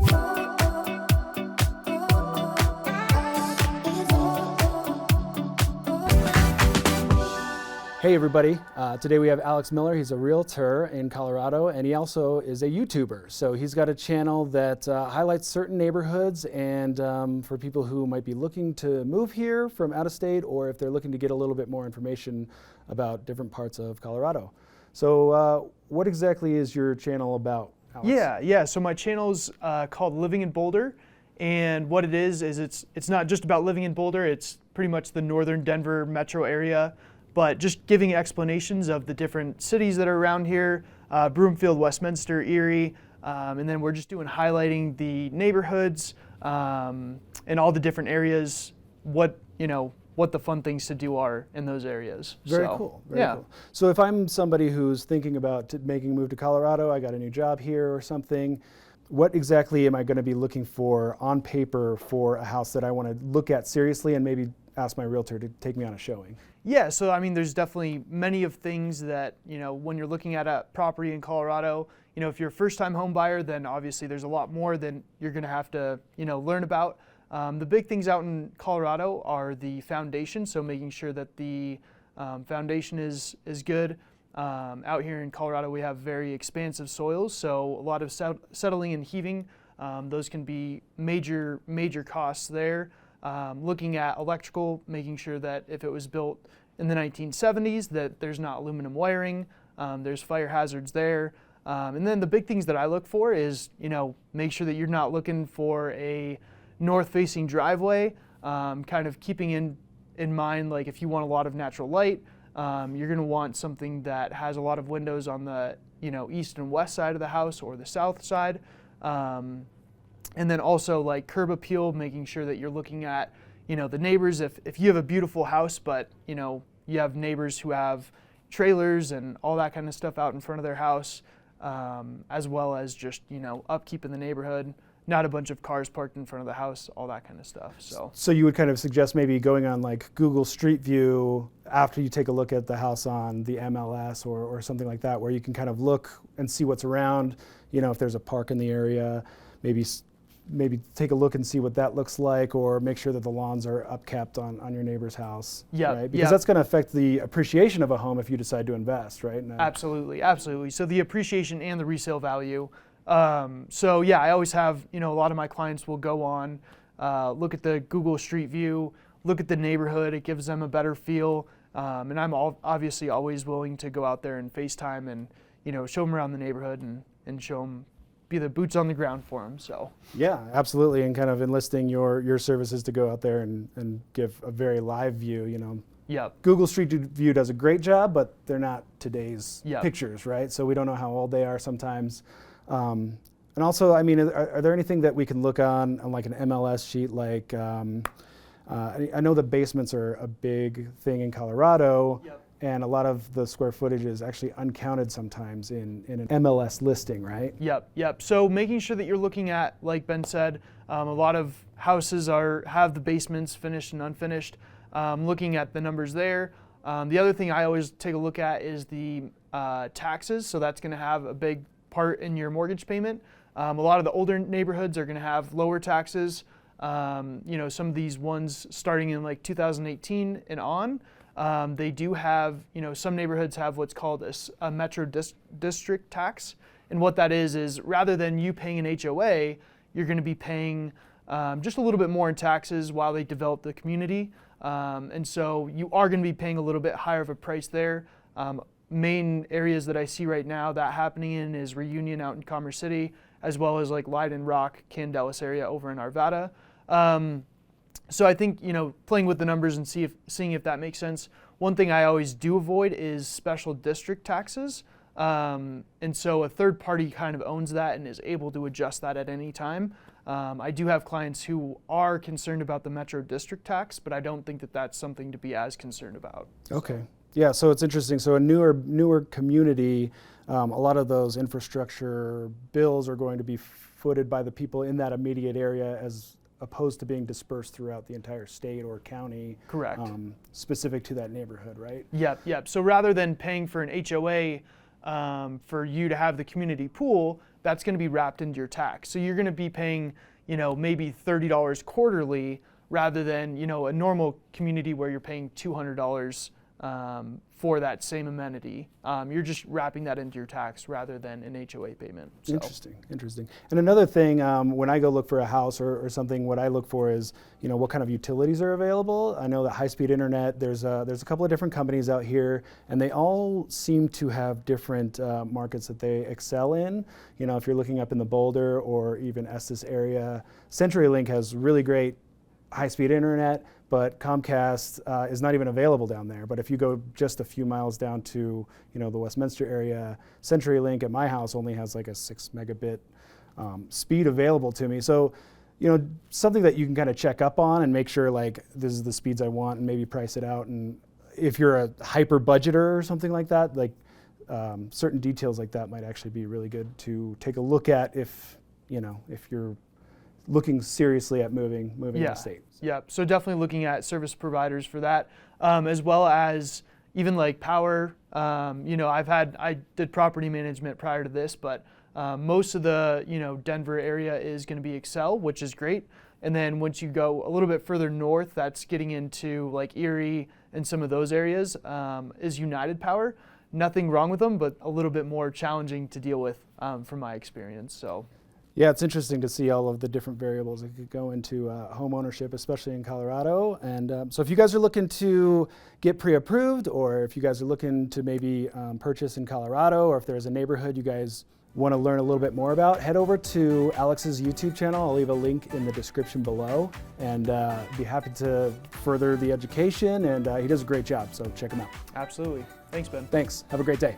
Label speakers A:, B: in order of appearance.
A: Hey everybody, today we have Alex Miller. He's a realtor in Colorado and he also is a YouTuber. So he's got a channel that highlights certain neighborhoods and for people who might be looking to move here from out of state or if they're looking to get a little bit more information about different parts of Colorado. So what exactly is your channel about, Alex?
B: Yeah. So my channel's called Living in Boulder, and what it is it's not just about living in Boulder. It's pretty much the northern Denver metro area, but just giving explanations of the different cities that are around here, Broomfield, Westminster, Erie, and then we're just doing highlighting the neighborhoods and all the different areas, what the fun things to do are in those areas.
A: Very cool. Very cool. So if I'm somebody who's thinking about making a move to Colorado, I got a new job here or something, what exactly am I going to be looking for on paper for a house that I want to look at seriously and maybe ask my realtor to take me on a showing?
B: Yeah, so I mean, there's definitely many of things that, when you're looking at a property in Colorado, if you're a first-time home buyer, then obviously there's a lot more than you're going to have to, learn about. The big things out in Colorado are the foundation, so making sure that the foundation is good. Out here in Colorado, we have very expansive soils, so a lot of settling and heaving, those can be major costs there. Looking at electrical, making sure that if it was built in the 1970s, that there's not aluminum wiring, there's fire hazards there. And then the big things that I look for is, make sure that you're not looking for a north-facing driveway, kind of keeping in mind, like if you want a lot of natural light, you're going to want something that has a lot of windows on the, east and west side of the house or the south side. And then also like curb appeal, making sure that you're looking at, the neighbors. If you have a beautiful house, but, you have neighbors who have trailers and all that kind of stuff out in front of their house, as well as just, upkeep in the neighborhood, not a bunch of cars parked in front of the house, all that kind of stuff. So
A: you would kind of suggest maybe going on like Google Street View after you take a look at the house on the MLS or something like that, where you can kind of look and see what's around, if there's a park in the area, maybe take a look and see what that looks like, or make sure that the lawns are upkept on your neighbor's house.
B: Yeah,
A: right? Because that's going to affect the appreciation of a home if you decide to invest, right?
B: Absolutely. So the appreciation and the resale value. I always have, a lot of my clients will go on, look at the Google Street View, look at the neighborhood. It gives them a better feel. And I'm obviously always willing to go out there and FaceTime and, show them around the neighborhood and show them, be the boots on the ground for them. So
A: yeah, absolutely, and kind of enlisting your services to go out there and give a very live view.
B: Yeah.
A: Google Street View does a great job, but they're not today's pictures, right? So we don't know how old they are sometimes. And also, I mean, are there anything that we can look on like an MLS sheet? Like I know the basements are a big thing in Colorado.
B: Yep.
A: And a lot of the square footage is actually uncounted sometimes in an MLS listing, right?
B: Yep. So making sure that you're looking at, like Ben said, a lot of houses have the basements finished and unfinished. Looking at the numbers there. The other thing I always take a look at is the taxes. So that's going to have a big part in your mortgage payment. A lot of the older neighborhoods are going to have lower taxes. Some of these ones starting in like 2018 and on. They do have, some neighborhoods have what's called a metro district tax. And what that is rather than you paying an HOA, you're going to be paying just a little bit more in taxes while they develop the community. And so you are going to be paying a little bit higher of a price there. Main areas that I see right now that happening in is Reunion out in Commerce City, as well as like Leiden Rock, Candelas area over in Arvada. So I think, playing with the numbers and seeing if that makes sense. One thing I always do avoid is special district taxes. And so a third party kind of owns that and is able to adjust that at any time. I do have clients who are concerned about the metro district tax, but I don't think that that's something to be as concerned about.
A: Okay. Yeah, so it's interesting. So a newer community, a lot of those infrastructure bills are going to be footed by the people in that immediate area as opposed to being dispersed throughout the entire state or county.
B: Correct.
A: Specific to that neighborhood, right?
B: Yep. So rather than paying for an HOA for you to have the community pool, that's going to be wrapped into your tax. So you're going to be paying, maybe $30 quarterly rather than, a normal community where you're paying $200 for that same amenity. You're just wrapping that into your tax rather than an HOA payment. So.
A: Interesting. And another thing, when I go look for a house or something, what I look for is, what kind of utilities are available. I know that high-speed internet, there's a couple of different companies out here, and they all seem to have different markets that they excel in. If you're looking up in the Boulder or even Estes area, CenturyLink has really great high-speed internet, but Comcast is not even available down there. But if you go just a few miles down to the Westminster area, CenturyLink at my house only has like a 6 megabit speed available to me. So something that you can kind of check up on and make sure like this is the speeds I want and maybe price it out. And if you're a hyper budgeter or something like that, like certain details like that might actually be really good to take a look at if you're looking seriously at moving out of state.
B: Yeah, so definitely looking at service providers for that, as well as even like power. I did property management prior to this, but most of the Denver area is going to be Excel, which is great. And then once you go a little bit further north, that's getting into like Erie and some of those areas, is United Power. Nothing wrong with them, but a little bit more challenging to deal with from my experience. So.
A: Yeah, it's interesting to see all of the different variables that could go into home ownership, especially in Colorado. And so if you guys are looking to get pre-approved, or if you guys are looking to maybe purchase in Colorado, or if there's a neighborhood you guys want to learn a little bit more about, head over to Alex's YouTube channel. I'll leave a link in the description below, and be happy to further the education. And he does a great job, so check him out.
B: Absolutely. Thanks, Ben.
A: Thanks. Have a great day.